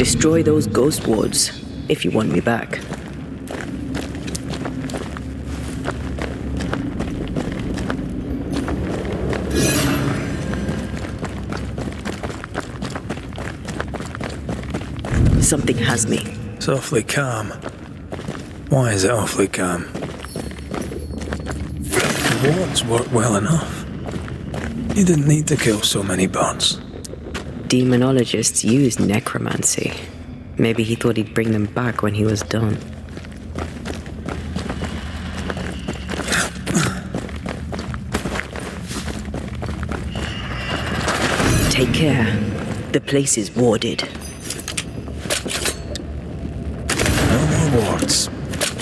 Destroy those ghost wards, if you want me back. Something has me. It's awfully calm. Why is it awfully calm? The wards work well enough. You didn't need to kill so many birds. Demonologists use necromancy. Maybe he thought he'd bring them back when he was done. Take care. The place is warded. No more wards.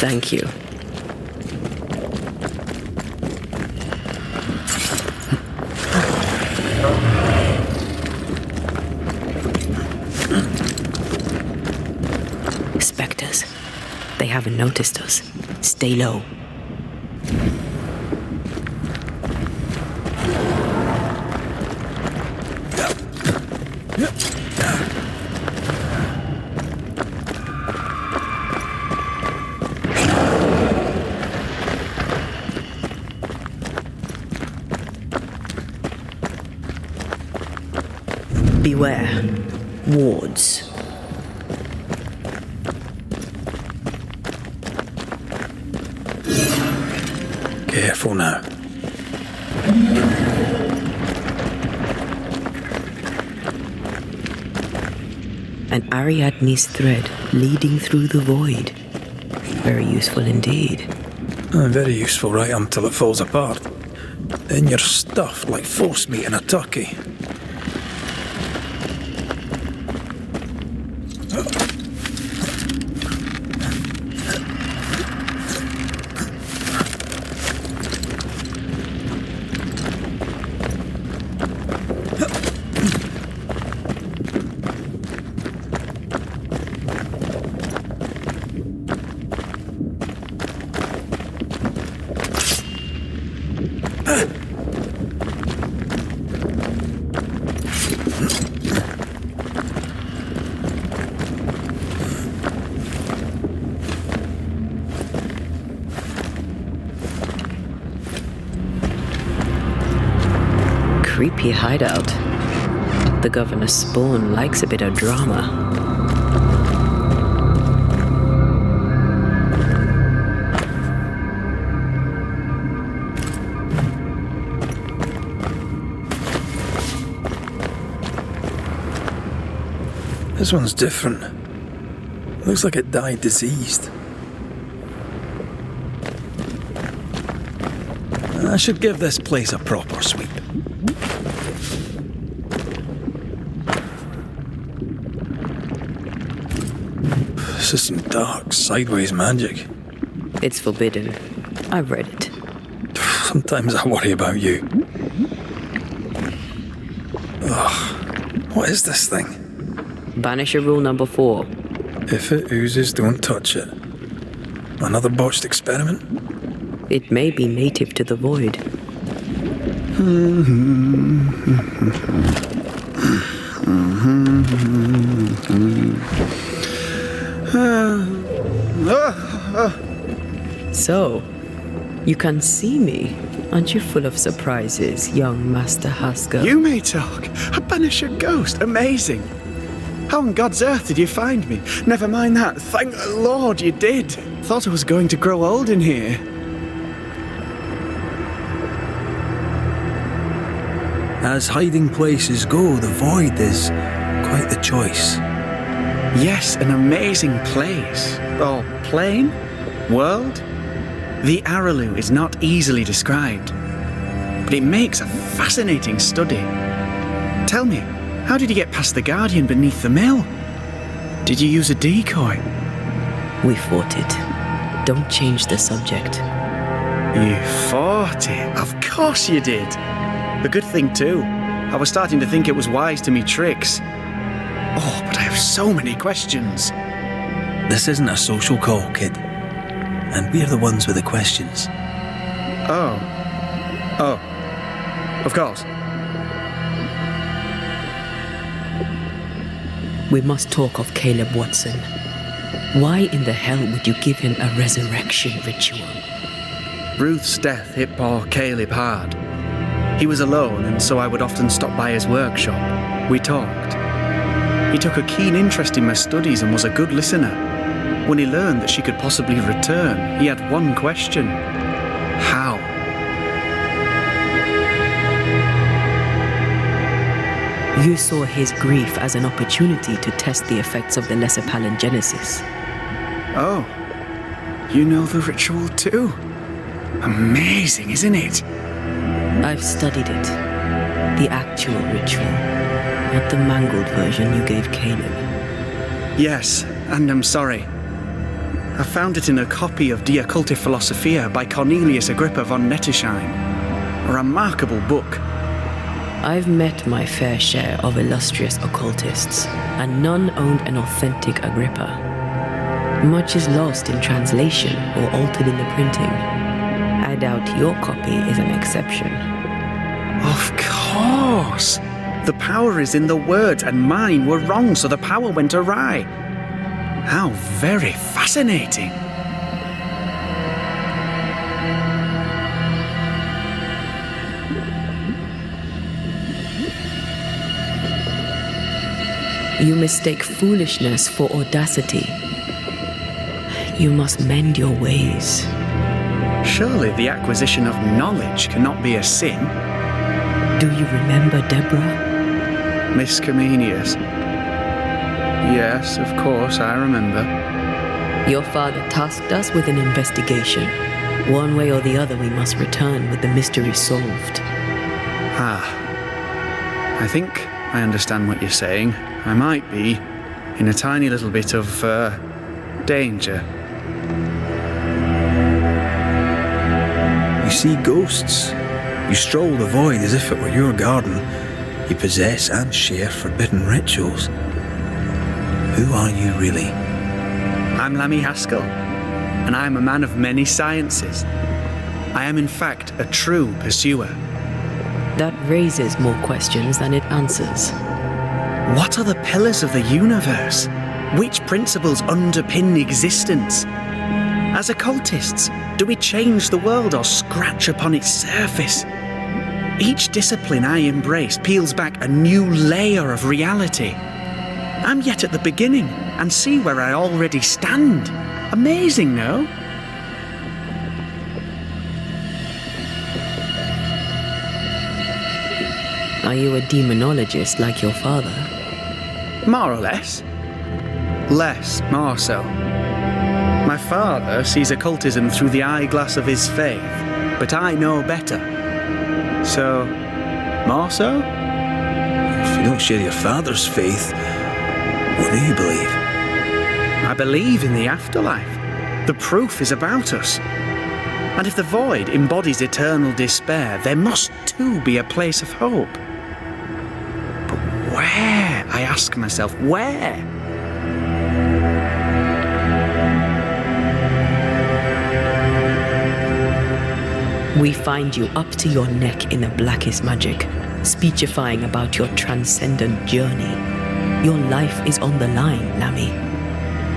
Thank you. Spectres. They haven't noticed us. Stay low. Beware. Wards. Careful now. An Ariadne's thread leading through the void. Very useful indeed. Very useful right until it falls apart. Then you're stuffed like force meat in a turkey. Creepy hideout. The governor's spawn likes a bit of drama. This one's different. Looks like it died diseased. I should give this place a proper sweep. This is some dark, sideways magic. It's forbidden. I've read it. Sometimes I worry about you. Ugh. What is this thing? Banisher rule number 4. If it oozes, don't touch it. Another botched experiment? It may be native to the void. So, you can see me. Aren't you full of surprises, young Master Haskell? You may talk. A Banisher ghost. Amazing. How on God's earth did you find me? Never mind that. Thank the Lord you did. Thought I was going to grow old in here. As hiding places go, the void is quite the choice. Yes, an amazing place. Or plane? World? The Araloo is not easily described, but it makes a fascinating study. Tell me, how did you get past the Guardian beneath the mill? Did you use a decoy? We fought it. Don't change the subject. You fought it? Of course you did. A good thing too. I was starting to think it was wise to me tricks. Oh, but I have so many questions. This isn't a social call, kid. And we're the ones with the questions. Oh. Of course. We must talk of Caleb Watson. Why in the hell would you give him a resurrection ritual? Ruth's death hit poor Caleb hard. He was alone, and so I would often stop by his workshop. We talked. He took a keen interest in my studies and was a good listener. When he learned that she could possibly return, he had one question. How? You saw his grief as an opportunity to test the effects of the lesser palingenesis. Oh, you know the ritual too? Amazing, isn't it? I've studied it. The actual ritual, not the mangled version you gave Caleb. Yes, and I'm sorry. I found it in a copy of De Occulti Philosophia by Cornelius Agrippa von Nettesheim. A remarkable book. I've met my fair share of illustrious occultists, and none owned an authentic Agrippa. Much is lost in translation or altered in the printing. I doubt your copy is an exception. Of course! The power is in the words, and mine were wrong, so the power went awry. How very fascinating! You mistake foolishness for audacity. You must mend your ways. Surely the acquisition of knowledge cannot be a sin. Do you remember Deborah? Miss Comenius. Yes, of course, I remember. Your father tasked us with an investigation. One way or the other, we must return with the mystery solved. I think I understand what you're saying. I might be in a tiny little bit of, danger. You see ghosts. You stroll the void as if it were your garden. You possess and share forbidden rituals. Who are you really? I'm Lammy Haskell, and I'm a man of many sciences. I am in fact a true pursuer. That raises more questions than it answers. What are the pillars of the universe? Which principles underpin existence? As occultists, do we change the world or scratch upon its surface? Each discipline I embrace peels back a new layer of reality. I'm yet at the beginning and see where I already stand. Amazing, no? Are you a demonologist like your father? More or less. Less, more so. My father sees occultism through the eyeglass of his faith, but I know better. So, more so? If you don't share your father's faith, what do you believe? I believe in the afterlife. The proof is about us. And if the void embodies eternal despair, there must too be a place of hope. But where? I ask myself, where? We find you up to your neck in the blackest magic, speechifying about your transcendent journey. Your life is on the line, Lammy.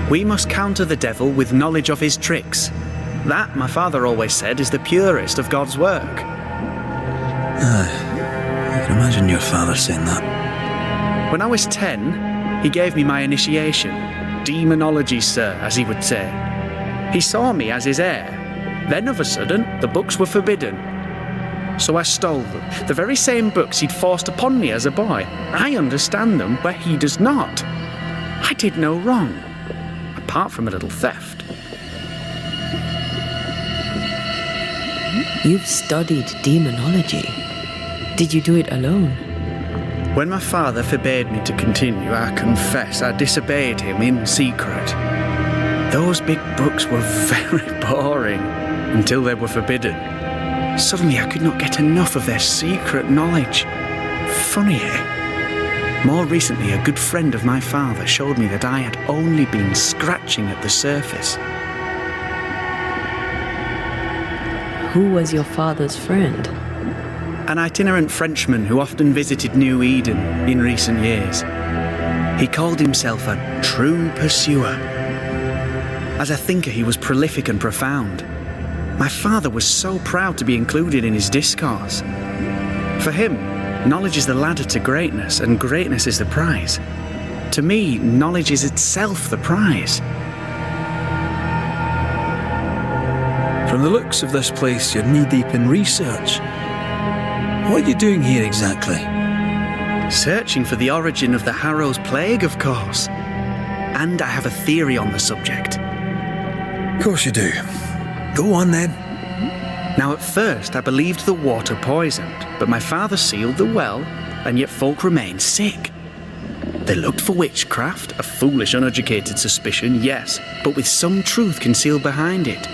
We must counter the devil with knowledge of his tricks. That, my father always said, is the purest of God's work. I can imagine your father saying that. When I was 10, he gave me my initiation. Demonology, sir, as he would say. He saw me as his heir. Then, of a sudden, the books were forbidden. So I stole them. The very same books he'd forced upon me as a boy. I understand them where he does not. I did no wrong, apart from a little theft. You've studied demonology. Did you do it alone? When my father forbade me to continue, I confess I disobeyed him in secret. Those big books were very boring until they were forbidden. Suddenly I could not get enough of their secret knowledge. Funny, eh? More recently, a good friend of my father showed me that I had only been scratching at the surface. Who was your father's friend? An itinerant Frenchman who often visited New Eden in recent years. He called himself a true pursuer. As a thinker, he was prolific and profound. My father was so proud to be included in his discourse. For him, knowledge is the ladder to greatness, and greatness is the prize. To me, knowledge is itself the prize. From the looks of this place, you're knee-deep in research. What are you doing here exactly? Searching for the origin of the Harrow's plague, of course. And I have a theory on the subject. Of course you do. Go on then. Now, at first, I believed the water poisoned, but my father sealed the well, and yet folk remained sick. They looked for witchcraft, a foolish, uneducated suspicion, yes, but with some truth concealed behind it.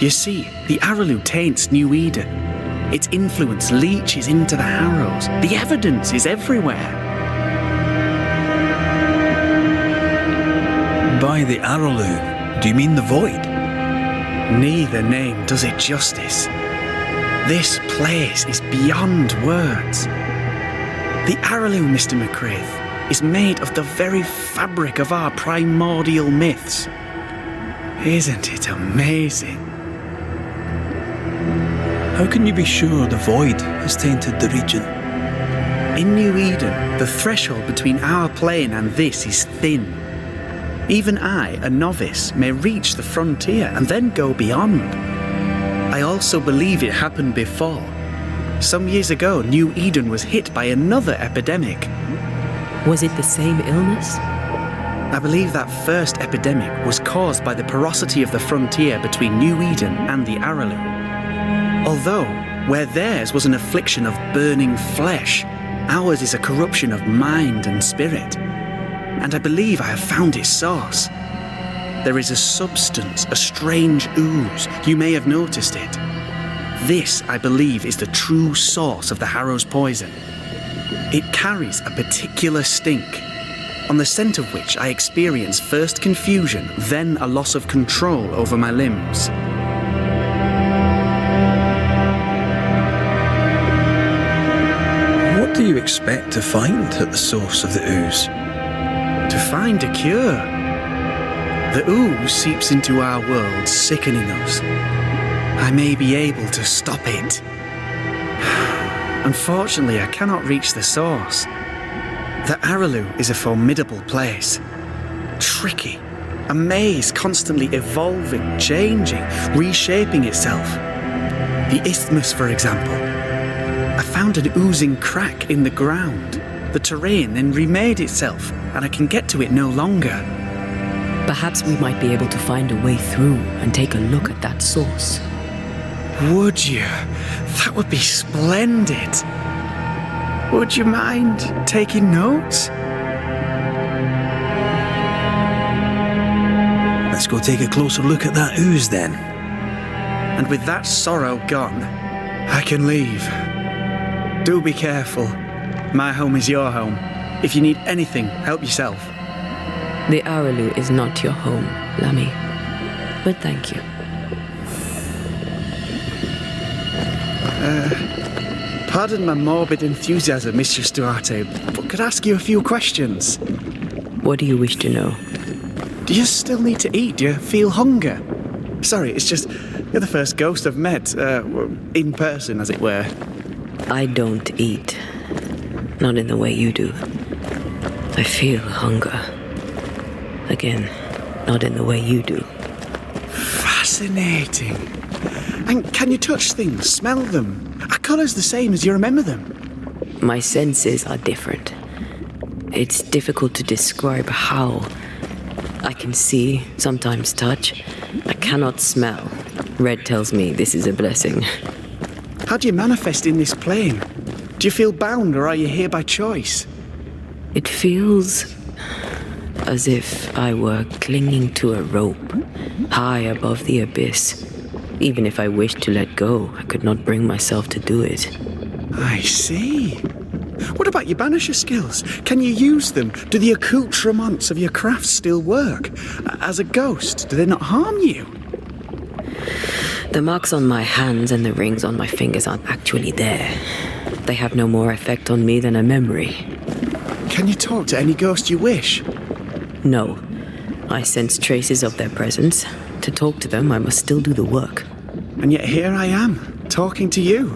You see, the Araloo taints New Eden. Its influence leaches into the Harrows. The evidence is everywhere. By the Araloo, do you mean the Void? Neither name does it justice. This place is beyond words. The Araloo, Mr. McCraith, is made of the very fabric of our primordial myths. Isn't it amazing? How can you be sure the Void has tainted the region? In New Eden, the threshold between our plane and this is thin. Even I, a novice, may reach the frontier and then go beyond. I also believe it happened before. Some years ago, New Eden was hit by another epidemic. Was it the same illness? I believe that first epidemic was caused by the porosity of the frontier between New Eden and the Araloo. Although, where theirs was an affliction of burning flesh, ours is a corruption of mind and spirit. And I believe I have found its source. There is a substance, a strange ooze. You may have noticed it. This, I believe, is the true source of the Harrow's poison. It carries a particular stink, on the scent of which I experience first confusion, then a loss of control over my limbs. What do you expect to find at the source of the ooze? To find a cure. The ooze seeps into our world, sickening us. I may be able to stop it. Unfortunately, I cannot reach the source. The Araloo is a formidable place. Tricky. A maze constantly evolving, changing, reshaping itself. The isthmus, for example. I found an oozing crack in the ground. The terrain then remade itself, and I can get to it no longer. Perhaps we might be able to find a way through and take a look at that source. Would you? That would be splendid. Would you mind taking notes? Let's go take a closer look at that ooze then. And with that sorrow gone, I can leave. Do be careful. My home is your home. If you need anything, help yourself. The Araloo is not your home, Lammy. But thank you. Pardon my morbid enthusiasm, Mistress Duarte, but could I ask you a few questions? What do you wish to know? Do you still need to eat? Do you feel hunger? Sorry, it's just, you're the first ghost I've met, in person, as it were. I don't eat. Not in the way you do. I feel hunger. Again, not in the way you do. Fascinating. And can you touch things, smell them? Are colours the same as you remember them? My senses are different. It's difficult to describe how. I can see, sometimes touch. I cannot smell. Red tells me this is a blessing. How do you manifest in this plane? Do you feel bound, or are you here by choice? It feels as if I were clinging to a rope, high above the abyss. Even if I wished to let go, I could not bring myself to do it. I see. What about your Banisher skills? Can you use them? Do the accoutrements of your craft still work? As a ghost, do they not harm you? The marks on my hands and the rings on my fingers aren't actually there. They have no more effect on me than a memory. Can you talk to any ghost you wish? No. I sense traces of their presence. To talk to them, I must still do the work. And yet here I am, talking to you.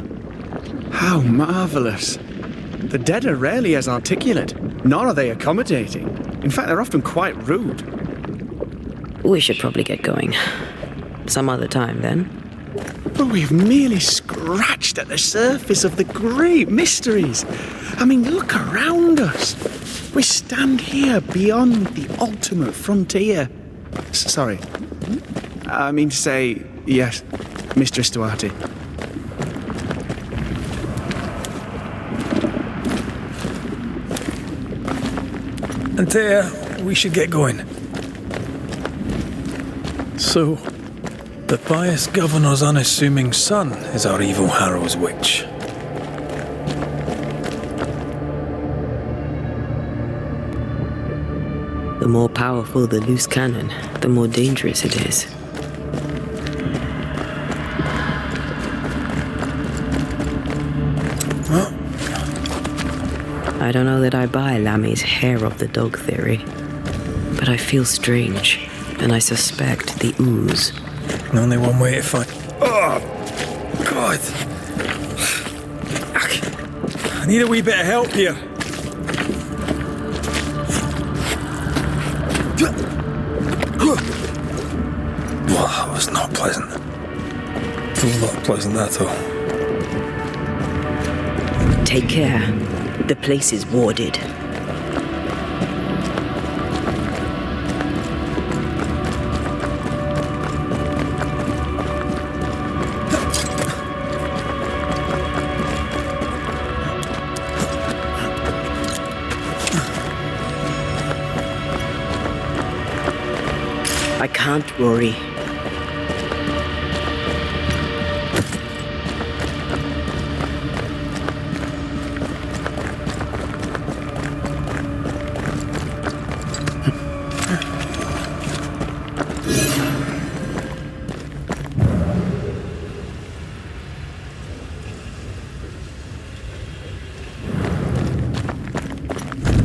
How marvellous. The dead are rarely as articulate, nor are they accommodating. In fact, they're often quite rude. We should probably get going. Some other time, then. But we've merely scratched at the surface of the great mysteries. I mean, look around us. We stand here beyond the ultimate frontier. Sorry. I mean to say, yes, Mistress Duarte. Antea, we should get going. So, the pious governor's unassuming son is our evil Harrow's witch. The more powerful the loose cannon, the more dangerous it is. Huh? I don't know that I buy Lammy's hair of the dog theory, but I feel strange, and I suspect the ooze. Only one way to find... Oh! God! I need a wee bit of help here. Well, that was not pleasant. Not pleasant at all. Take care. The place is warded. I can't worry.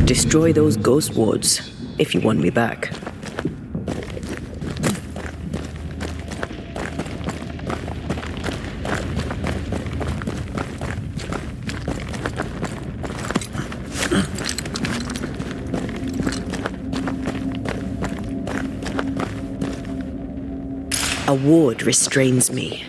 Destroy those ghost wards if you want me back. A ward restrains me.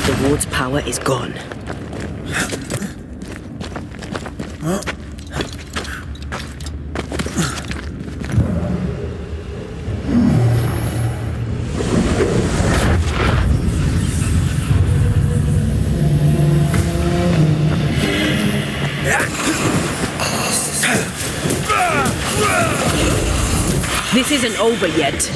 The ward's power is gone. This isn't over yet.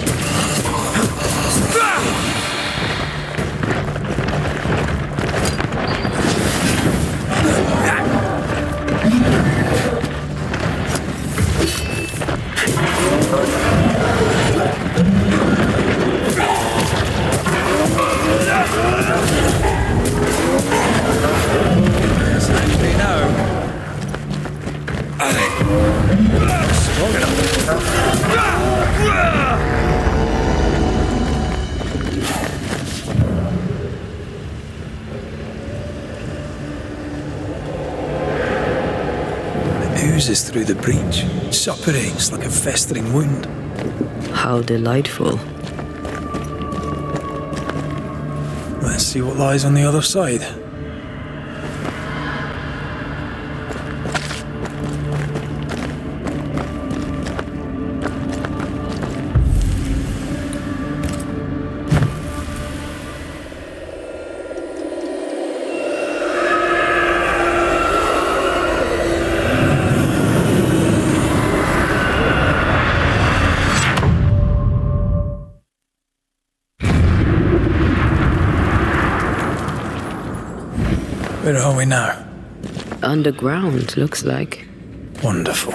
Oozes through the breach, suppurates like a festering wound. How delightful. Let's see what lies on the other side. Where are we now? Underground, looks like. Wonderful.